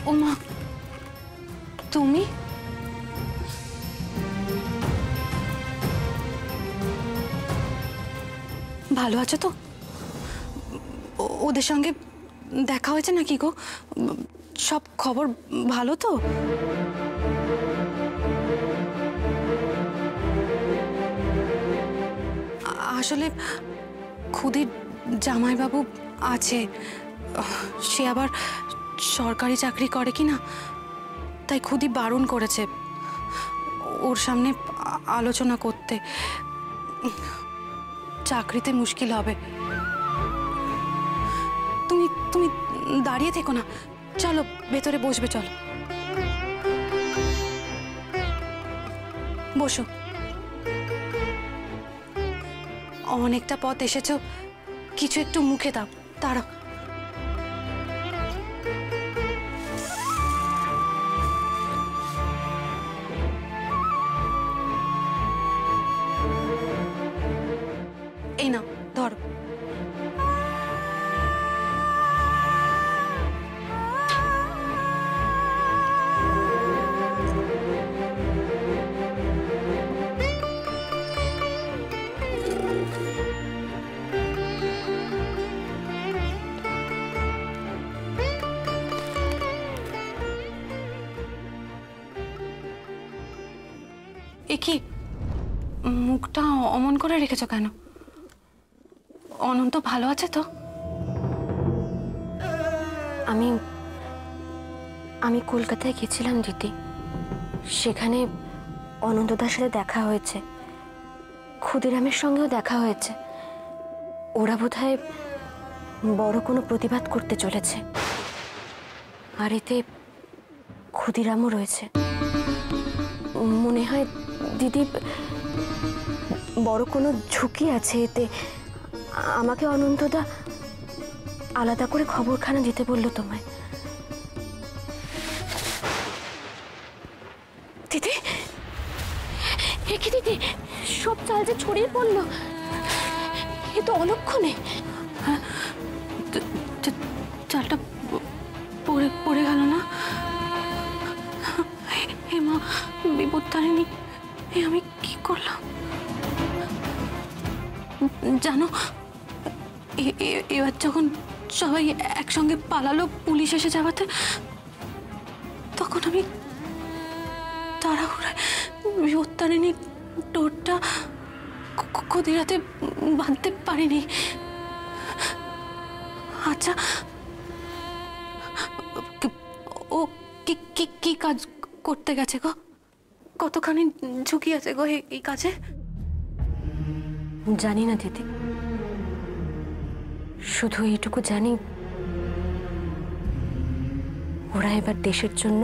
ওমা, তুমি? ভালো আছো তো? ওদের সঙ্গে দেখা হয়েছে নাকি গো? সব খবর ভালো তো? আসলে খুদির জামাইবাবু আছে, সে আবার সরকারি চাকরি করে কিনা, তাই খুদি বারণ করেছে ওর সামনে আলোচনা করতে। চাকরিতে মুশকিল হবে। তুমি তুমি দাঁড়িয়ে থেকো না, চলো ভেতরে বসবে, চলো বসো। অনেকটা পথ এসেছো, কিছু একটু মুখে দাও, তাড়াও। এই নাও, ধরো। এ কি, মুখটা অমন করে রেখেছো কেন? অনন্ত ভালো আছে তো? আমি কলকাতায় গেছিলাম দিদি, সেখানে অনন্তদার সাথে দেখা হয়েছে, ক্ষুদিরামের সঙ্গেও দেখা হয়েছে। ওরা বোধহয় বড় কোনো প্রতিবাদ করতে চলেছে, আর এতে ক্ষুদিরামও রয়েছে। মনে হয় দিদি বড় কোনো ঝুঁকি আছে এতে। আমাকে অনন্তদা আলাদা করে খবরখানা দিতে বললো তোমায়। দিদি, এ কি দিদি, সব চাল যে ছড়িয়ে পড়লো, এ তো অলক্ষণে। চালটা পড়ে গেল না? হে মা, বিপদ তারিণী, আমি কি করলাম জানো? এবার যখন সবাই একসঙ্গে পালালো পুলিশ এসে যাওয়াতে, তখন আমি তাড়াহুড়ায় বিপদ তারিণীর ডোরটা ক্ষুদিরাতে বাঁধতে পারিনি। আচ্ছা, ও কি কাজ করতে গেছে গো? কতখানি ঝুঁকি আছে গো এই কাজে? জানি না দিদি, শুধু এইটুকু জানি ওরা এবার দেশের জন্য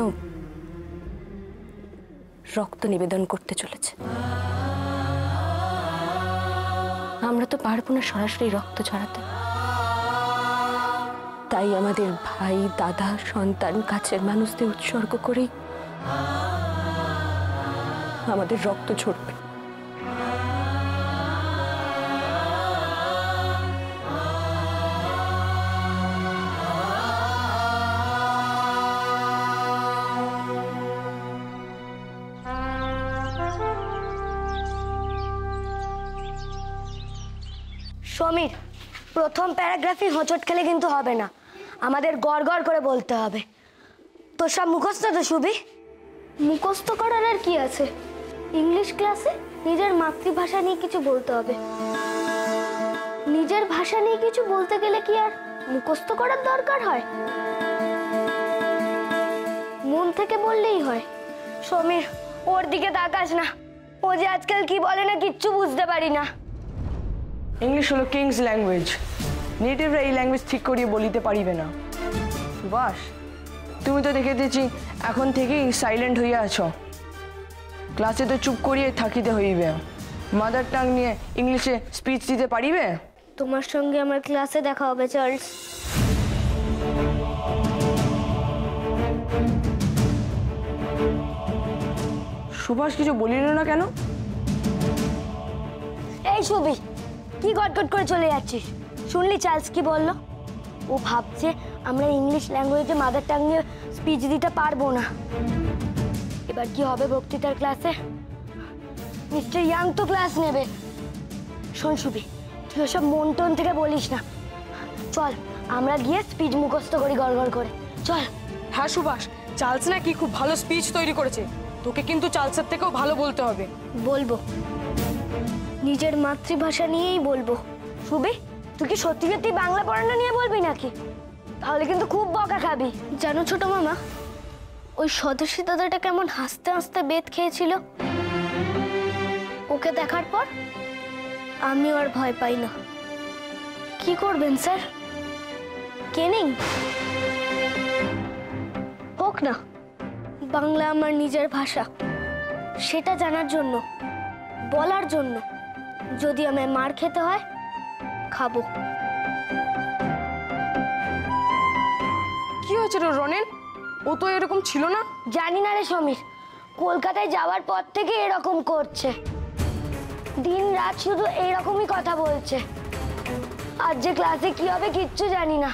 রক্ত নিবেদন করতে চলেছে। আমরা তো পারবো না সরাসরি রক্ত ঝরাতে, তাই আমাদের ভাই, দাদা, সন্তান, কাছের মানুষদের উৎসর্গ করেই আমাদের রক্ত ঝরবে। সমীর, প্রথম প্যারাগ্রাফই হোঁচট খেলে কিন্তু হবে না, আমাদের গড় গড় করে বলতে হবে। তোর সব মুখস্থ তো সুবি? মুখস্থ করার আর কি আছে, ইংলিশ ক্লাসে নিজের মাতৃভাষা নিয়ে কিছু বলতে হবে। নিজের ভাষা নিয়ে কিছু বলতে গেলে কি আর মুখস্থ করার দরকার হয়? মন থেকে বললেই হয়। সমীর, ওর দিকে তাকাস না, ও যে আজকাল কি বলে না কিচ্ছু বুঝতে পারি না। ইংলিশ হলো কিংস ল্যাঙ্গুয়েজ, নেটিভরা এই ল্যাঙ্গুয়েজ ঠিক করিয়ে বলিতে পারিবে না। সুভাষ, তুমি তো দেখে দিয়েছি এখন থেকেই সাইলেন্ট হইয়া আছো। ক্লাসে তো চুপ করিয়ে থাকিতে হইবে। মাদার টাং নিয়ে ইংলিশে স্পিচ দিতে পারিবে? তোমার সঙ্গে আমার ক্লাসে দেখা হবে চার্লস। সুভাষ কিছু বলিল না কেন? এই ছবি, কি গটগট করে চলে যাচ্ছিস? শুনলি চার্লস কি বললো? ও ভাবছে আমরা ইংলিশ ল্যাঙ্গুয়েজে মাদার টাং নিয়ে স্পিচ দিতে পারবো না। এবার কি হবে বক্তৃতার ক্লাসে? মিস্টার ইয়াং তো ক্লাস নেবে। শোন সুবি, তুই ওসব মন টন থেকে বলিস না। চল আমরা গিয়ে স্পিচ মুখস্থ করি গড়গড় করে। চল। হ্যাঁ সুভাষ, চার্লস নাকি খুব ভালো স্পিচ তৈরি করেছে। তোকে কিন্তু চার্লসের থেকেও ভালো বলতে হবে। বলবো, নিজের মাতৃভাষা নিয়েই বলবো। সুবি, তুই কি সত্যি সত্যি বাংলা পড়ানো নিয়ে বলবি নাকি? তাহলে কিন্তু খুব বকা খাবি। জানো ছোট মামা, ওই স্বদেশী দাদাটা কেমন হাসতে হাসতে বেত খেয়েছিল। ওকে দেখার পর আমিও আর ভয় পাই না। কি করবেন স্যার? কেনিং হোক না, বাংলা আমার নিজের ভাষা, সেটা জানার জন্য, বলার জন্য যদি আমায় মার খেতে হয় খাবো। কি হয়েছে রে রনেন? ও তো এরকম ছিল না। জানি না রে সমীর, কলকাতায় যাওয়ার পর থেকে এরকম করছে। দিন রাত শুধু এইরকমই কথা বলছে। আজ যে ক্লাসে কি হবে কিচ্ছু জানি না।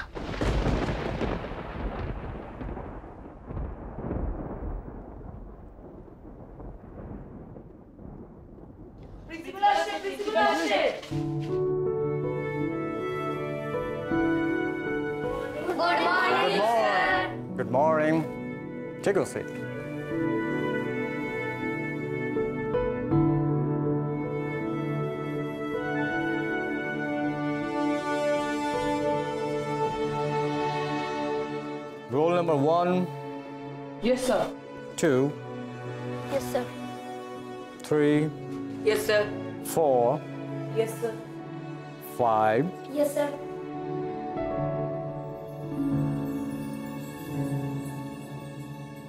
Good morning. Take a seat. Roll number 1, Yes, sir. 2, Yes, sir. 3, Yes, sir. 4, Yes, sir. 5, Yes, sir.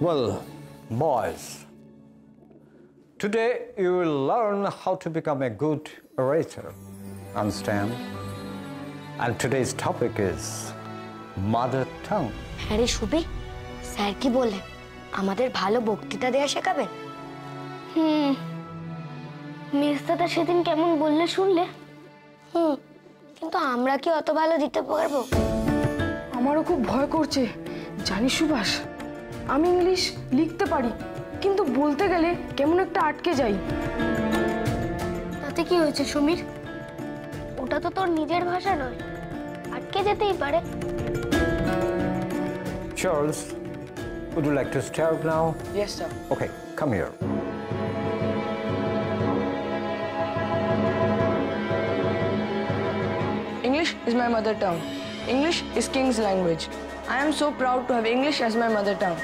Well, boys, today you will learn how to become a good orator. Understand? And today's topic is mother tongue. হ্যাঁ রে সুবি, sir কি বললেন? আমাদের ভালো বক্তৃতা দেওয়া শেখাবেন। Miss দাদা সেদিন কেমন বললে শুনলে? কিন্তু আমরা কি অত ভালো দিতে পারবো? আমারও খুব ভয় করছে। জানিস সুভাষ, আমি ইংলিশ লিখতে পারি, কিন্তু বলতে গেলে কেমন একটা আটকে যাই। তাতে কি হয়েছে সমীর? ওটা তো তোর নিজের ভাষা নয়, আটকে যেতেই পারে। Charles, would you like to start now? Yes, sir. Okay, come here. English is my mother tongue. English is King's language. I am so proud to have English as my mother tongue.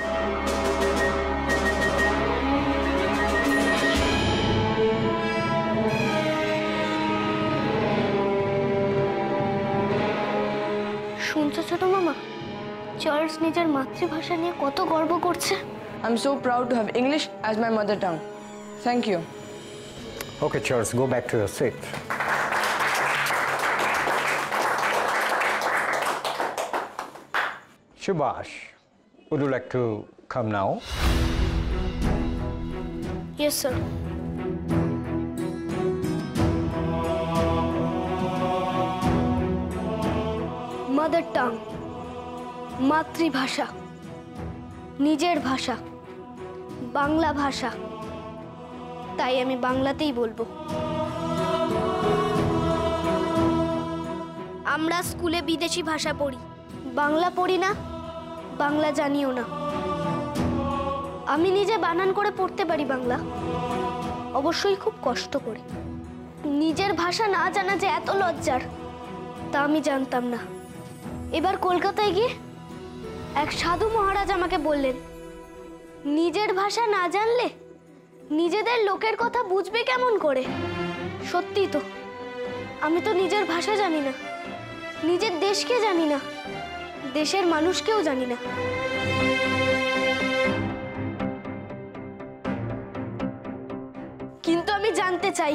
শুনছো ছোট মামা, Charles নিজের মাতৃভাষা নিয়ে কত গর্ব করছে। I'm so proud to have English as my mother tongue. Thank you. Okay, Charles, go back to your seat. Subhash, would you like to come now? Yes, sir. Mother tongue, মাতৃভাষা, নিজের ভাষা, বাংলা ভাষা, তাই আমি বাংলাতেই বলবো। আমরা স্কুলে বিদেশি ভাষা পড়ি, বাংলা পড়ি না, বাংলা জানিও না। আমি নিজে বানান করে পড়তে পারি বাংলা, অবশ্যই খুব কষ্ট করে। নিজের ভাষা না জানা যে এত লজ্জার, তা আমি জানতাম না। এবার কলকাতায় গিয়ে এক সাধু মহারাজ আমাকে বললেন, নিজের ভাষা না জানলে নিজেদের লোকের কথা বুঝবে কেমন করে? সত্যি তো, আমি তো নিজের ভাষা জানি না, নিজের দেশকে জানি না, দেশের মানুষকেও জানি না। কিন্তু আমি জানতে চাই,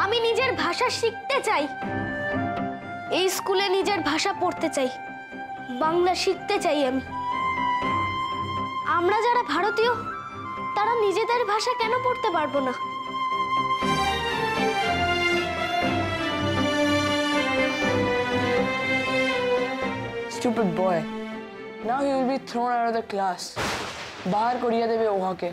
আমি নিজের ভাষা শিখতে চাই। এই স্কুলে নিজের ভাষা পড়তে চাই, বাংলা শিখতে চাই আমি। আমরা যারা ভারতীয়, তারা নিজেদের ভাষা কেন পড়তে পারবো না? stupid boy. Now he will be thrown out of the class. बाहर करिया देवे ओहाके.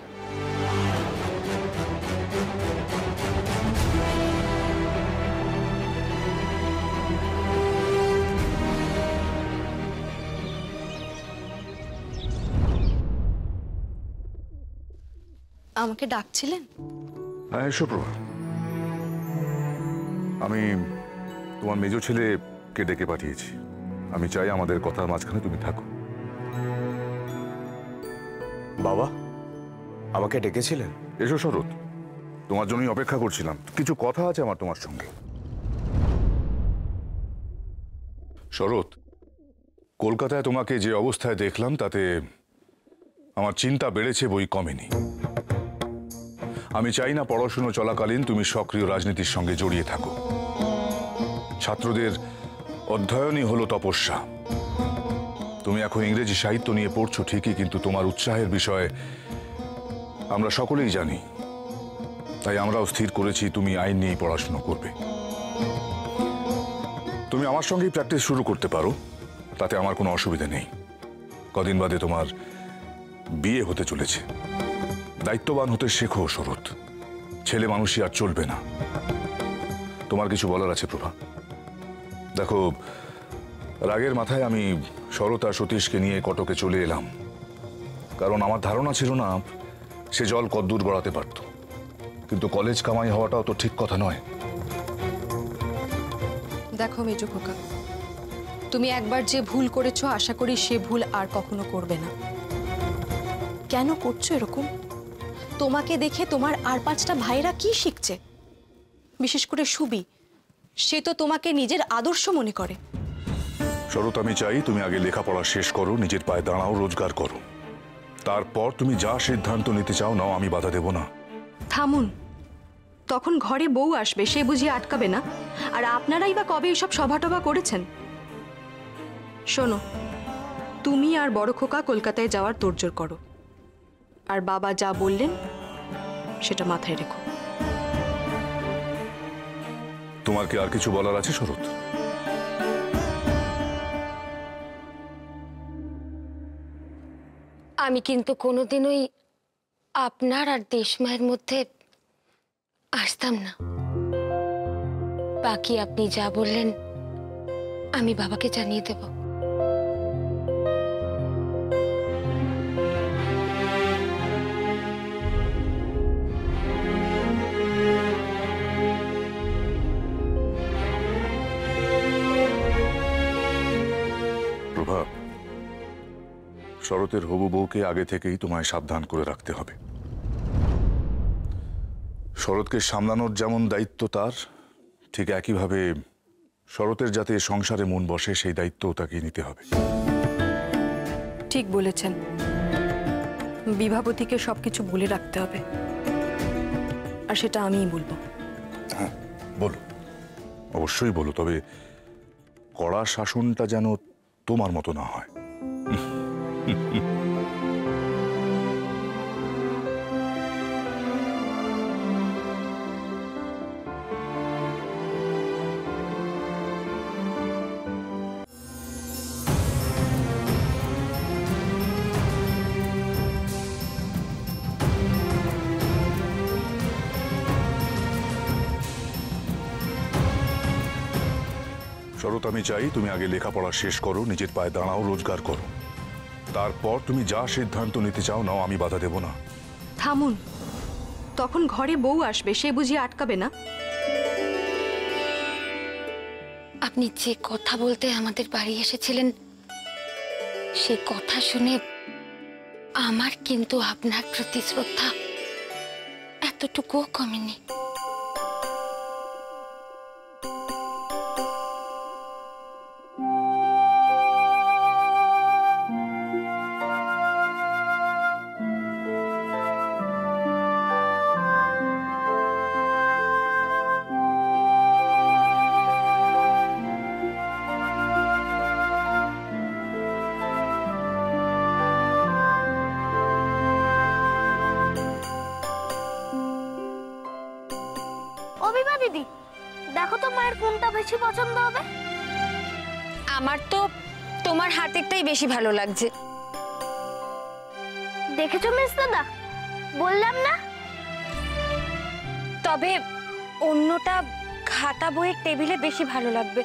আমাকে ডাকছিলেন? হ্যাঁ সুপ্রভা, আমি তোমার মেজো ছেলেকে ডেকে পাঠিয়েছি। আমি চাই আমাদের কথার মাঝখানে তুমি থাকো। বাবা আমাকে ডেকেছিলেন? এসো শরৎ, তোমার জন্যই অপেক্ষা করছিলাম। কিছু কথা আছে আমার তোমার সঙ্গে। শরৎ, কলকাতায় তোমাকে যে অবস্থায় দেখলাম তাতে আমার চিন্তা বেড়েছে, বই কমেনি। আমি চাই না পড়াশুনো চলাকালীন তুমি সক্রিয় রাজনীতির সঙ্গে জড়িয়ে থাকো। ছাত্রদের অধ্যয়নই হলো তপস্যা। তুমি এখন ইংরেজি সাহিত্য নিয়ে পড়ছো ঠিকই, কিন্তু তোমার উৎসাহের বিষয়ে আমরা সকলেই জানি। তাই আমরাও স্থির করেছি তুমি আইন নিয়েই পড়াশুনো করবে। তুমি আমার সঙ্গেই প্র্যাকটিস শুরু করতে পারো, তাতে আমার কোনো অসুবিধা নেই। কদিন বাদে তোমার বিয়ে হতে চলেছে। দায়িত্ববান হতে শেখো শরৎ, ছেলে মানুষই আর চলবে না। তোমার কিছু বলার আছে প্রভা? দেখো, রাগের মাথায় আমি শরৎ আর সতীশকে নিয়ে কটকে চলে এলাম, কারণ আমার ধারণা ছিল না সে জল কদ্দূর গড়াতে পারত। কিন্তু কলেজ কামাই হওয়াটাও তো ঠিক কথা নয়। দেখো মেজো খোকা, তুমি একবার যে ভুল করেছো, আশা করি সে ভুল আর কখনো করবে না। কেন করছো এরকম? তোমাকে দেখে তোমার আর 5টা ভাইরা কি শিখছে? বিশেষ করে সুবি, সে তো তোমাকে নিজের আদর্শ মনে করে। শরৎ, আমি চাই তুমি আগে লেখাপড়া শেষ করো, নিজের পায়ে দাঁড়াও, রোজগার করো। তারপর তুমি যা সিদ্ধান্ত নিতে চাও নাও, আমি বাধা দেব না। থামুন, তখন ঘরে বউ আসবে, সে বুঝিয়ে আটকাবে না? আর আপনারাই বা কবে এসব সভাটভা করেছেন? শোনো, তুমি আর বড় খোকা কলকাতায় যাওয়ার তোড়জোড় করো, আর বাবা যা বললেন সেটা মাথায় রেখো। তোমার কি আর কিছু বলার আছে শরৎ? আমি কিন্তু কোনোদিনই আপনার আর দেশমায়ের মধ্যে আসতাম না। বাকি আপনি যা বললেন আমি বাবাকে জানিয়ে দেব। প্রভা, শরতের হবু বউকে আগে থেকেই তোমায় সাবধান করে রাখতে হবে। শরৎকে সামলানোর যেমন দায়িত্ব তার, ঠিক একইভাবে শরতের যাতে সংসারে মন বসে সেই দায়িত্বও তাকে নিতে হবে। ঠিক বলেছেন, বিভাবতীকে সবকিছু বলে রাখতে হবে, আর সেটা আমিই বলবো। হ্যাঁ বলো, অবশ্যই বলো, তবে কড়া শাসনটা যেন তোমার মতো না হয়। শরৎ, আমি চাই তুমি আগে লেখাপড়া শেষ করো, নিজের পায়ে দাঁড়াও, রোজগার করো। তারপর তুমি যা সিদ্ধান্ত নিতে চাও নাও, আমি বাধা দেব না। থামুন, তখন ঘরে বউ আসবে, সে বুঝিয়ে আটকাবে না? আপনি যে কথা বলতে আমাদের বাড়ি এসেছিলেন, সে কথা শুনে আমার কিন্তু আপনার প্রতি শ্রদ্ধা এতটুকুও কমেনি। অবিভা দিদি, দেখো তো মায়ের কোনটা বেশি পছন্দ হবে। আমার তো তোমার হাতেরটাই বেশি ভালো লাগছে। দেখেছো মিস দাদা, বললাম না। তবে অন্যটা খাতা বইয়ের টেবিলে বেশি ভালো লাগবে।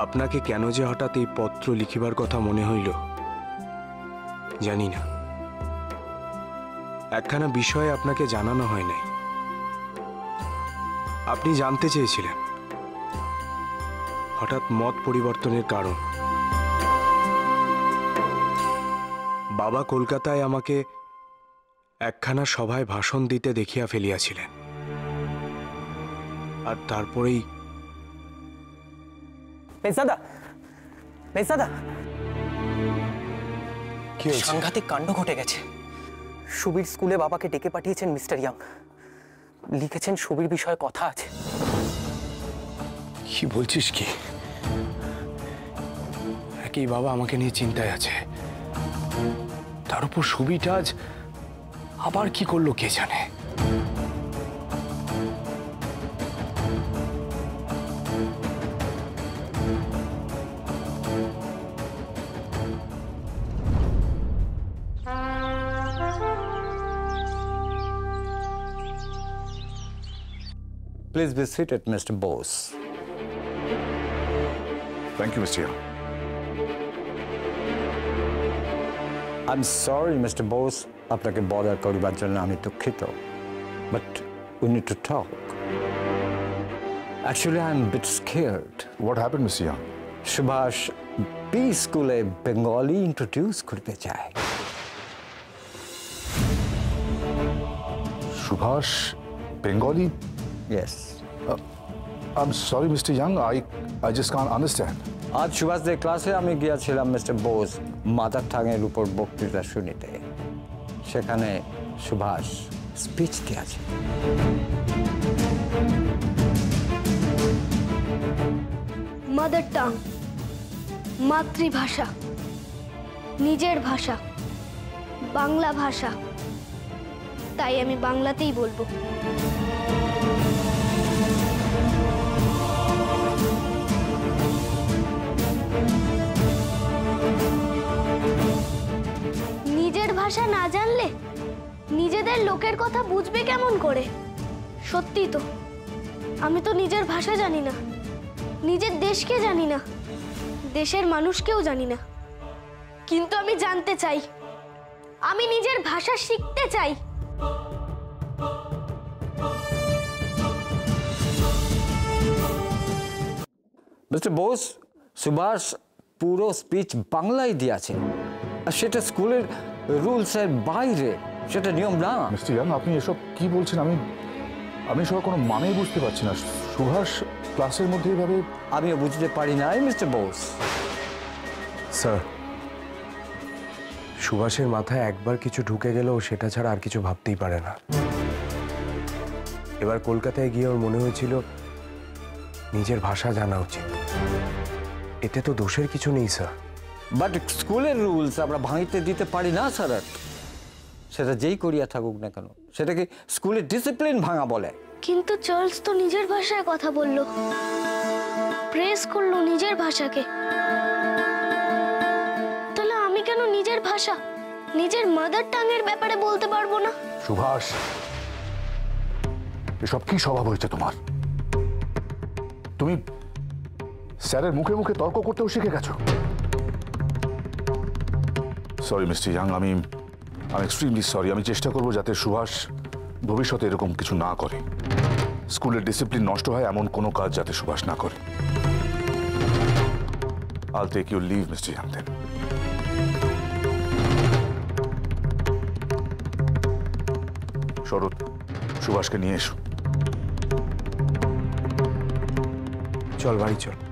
আপনাকে কেন যে হঠাৎ এই পত্র লিখিবার কথা মনে হইল জানি না। একখানা বিষয়ে আপনাকে জানানো হয় নাই। আপনি জানতে চেয়েছিলেন হঠাৎ মত পরিবর্তনের কারণ। বাবা কলকাতায় আমাকে একখানা সভায় ভাষণ দিতে দেখিয়া ফেলিয়াছিলেন, আর তারপরেই মেজদাদা, কি হয়েছে? সাংঘাতিক কাণ্ড ঘটে গেছে। সুবীর স্কুলে বাবাকে ডেকে পাঠিয়েছেন মিস্টার ইয়াং। লিখেছেন সুবীর বিষয়ে কথা আছে। কি বলছিস কি? একই বাবা আমাকে নিয়ে চিন্তায় আছে, তার উপর সুবিটা আজ আবার কি করলো কে জানে। Please be seated, Mr. Bose. Thank you mister Young. I'm sorry, Mr. Bose. আপনাকে বদার করিবার জন্য আমি দুঃখিত, but we need to talk. Actually, I'm a bit scared. What happened mister Young? Subhash বি স্কুলে বেঙ্গলি ইন্ট্রোডিউস করতে চায়। Subhash Bengali? Yes. I'm sorry, Mr. Young. I just can't understand. আজ সুভাষদের ক্লাসে আমি গিয়েছিলাম মিস্টার বোস মাদার টাঙের উপর বক্তৃতা শুনিতে। সেখানে সুভাষ স্পিচ দিয়েছে। মাদার টাং, মাতৃভাষা, নিজের ভাষা, বাংলা ভাষা। তাই আমি বাংলাতেই বলবো। নিজের ভাষা না জানলে নিজেদের লোকের কথা বুঝবে কেমন করে? সত্যি তো, আমি তো নিজের ভাষা জানি না, নিজের দেশকে জানি না, দেশের মানুষকেও জানি না। কিন্তু আমি জানতে চাই, আমি নিজের ভাষা শিখতে চাই। মিস্টার বোস, সুভাষ পুরো স্পিচ বাংলায় দিয়েছে, আর সেটা স্কুলের রুলসের বাইরে, সেটা নিয়ম না। মিস্টার ইয়াং, আপনি এসব কি বলছেন? আমি এসব কোনো মানেই বুঝতে পারছি না। সুভাষ ক্লাসের মধ্যে এভাবে? আমিও বুঝতে পারি না মিস্টার বোস। স্যার, সুভাষের মাথায় একবার কিছু ঢুকে গেলেও সেটা ছাড়া আর কিছু ভাবতেই পারে না। এবার কলকাতায় গিয়ে ওর মনে হয়েছিল নিজের ভাষা জানা উচিত। এতে তো দোষের কিছু নেই স্যার। বাট স্কুলের রুলস আমরা ভাঙিতে দিতে পারি না স্যার। সেটা যেই করিয়া থাকুক না কেন, সেটাকে স্কুলের ডিসিপ্লিন ভাঙা বলে। কিন্তু চার্লস তো নিজের ভাষায় কথা বললো, প্রেস করলো নিজের ভাষাকে। তাহলে আমি কেন নিজের ভাষা, নিজের মাদার টাং এর ব্যাপারে বলতে পারবো না? সুভাষ, এসব কি স্বভাব হয়েছে তোমার? তুমি স্যারের মুখে মুখে তর্ক করতেও শিখে গেছো। সরি মিস্টার ইয়াং, আমি এক্সট্রিমলি সরি। আমি চেষ্টা করব যাতে সুভাষ ভবিষ্যতে এরকম কিছু না করে। স্কুলের ডিসিপ্লিন নষ্ট হয় এমন কোনো কাজ যাতে সুভাষ না করে। I'll take your leave, Mr. Young, then. শরৎ, সুভাষকে নিয়ে এসো। চল বাড়ি চল।